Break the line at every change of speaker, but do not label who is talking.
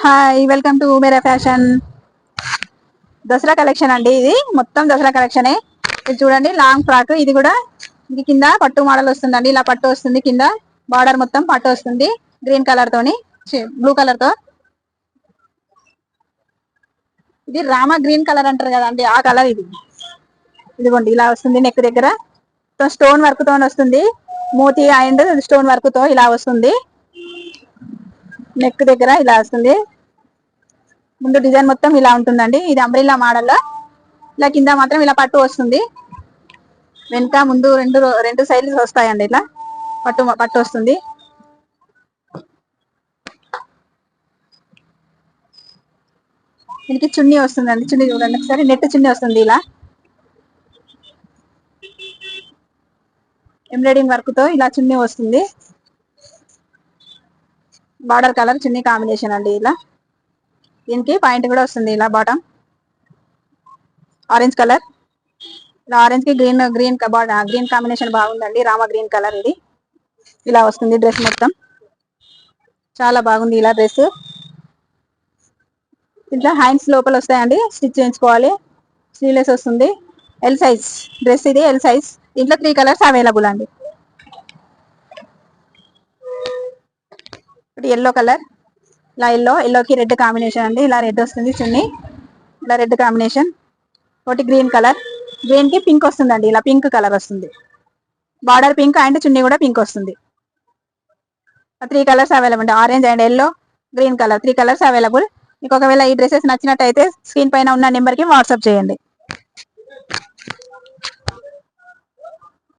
Hi, welcome to Mera fashion. Dasara collection అండి. ఇది మొత్తం దసరా కలెక్షనే. ఇది చూడండి, లాంగ్ ఫ్రాక్. ఇది కూడా ఇది కింద పట్టు మోడల్ వస్తుందండి. ఇలా పట్టు వస్తుంది, కింద బార్డర్ మొత్తం పట్టు వస్తుంది గ్రీన్ కలర్ తోని, బ్లూ కలర్ తో. ఇది రామా గ్రీన్ కలర్ అంటారు కదండి, ఆ కలర్ ఇది. ఇదిగోండి, ఇలా వస్తుంది నెక్ దగ్గర స్టోన్ వర్క్ తో వస్తుంది. మోతీ అండ్ స్టోన్ వర్క్ తో ఇలా వస్తుంది. నెక్ దగ్గర ఇలా వస్తుంది. ముందు డిజైన్ మొత్తం ఇలా ఉంటుందండి. ఇది అంబ్రిల్లా మోడల్. ఇలా కింద మాత్రం ఇలా పట్టు వస్తుంది. వెనక ముందు రెండు సైడ్స్ వస్తాయండి. ఇట్లా పట్టు వస్తుంది. దీనికి చున్నీ వస్తుందండి. చున్నీ చూడండి ఒకసారి, నెట్ చున్నీ వస్తుంది. ఇలా ఎంబ్రాయిడింగ్ వర్క్ తో ఇలా చున్నీ వస్తుంది. బార్డర్ కలర్ చున్నీ కాంబినేషన్ అండి. ఇలా దీనికి పాయింట్ కూడా వస్తుంది. ఇలా బాటమ్ ఆరెంజ్ కలర్, ఇలా ఆరెంజ్ కి గ్రీన్ గ్రీన్ కాంబినేషన్ బాగుందండి. Rama green colour. ఇది ఇలా వస్తుంది డ్రెస్ మొత్తం. చాలా బాగుంది ఇలా డ్రెస్. ఇట్లా హ్యాండ్స్ లోపల వస్తాయండి, స్టిచ్ చేయించుకోవాలి. స్లీవ్లెస్ వస్తుంది. ఎల్ సైజ్ డ్రెస్ ఇది, ఎల్ సైజ్. దీంట్లో 3 కలర్స్ అవైలబుల్ అండి. ఎల్లో కలర్, ఇలా ఎల్లోకి రెడ్ కాంబినేషన్ అండి. ఇలా రెడ్ వస్తుంది చున్నీ, ఇలా రెడ్ కాంబినేషన్. ఒకటి గ్రీన్ కలర్, గ్రీన్ కి పింక్ వస్తుందండి. ఇలా పింక్ కలర్ వస్తుంది. బార్డర్ పింక్ అండ్ చున్నీ కూడా పింక్ వస్తుంది. 3 కలర్స్ అవైలబుల్ అండి. Orange and yellow, green colour, 3 colours available. మీకు ఒకవేళ ఈ డ్రెస్సెస్ నచ్చినట్టయితే స్క్రీన్ పైన ఉన్న నెంబర్ కి వాట్సాప్ చేయండి.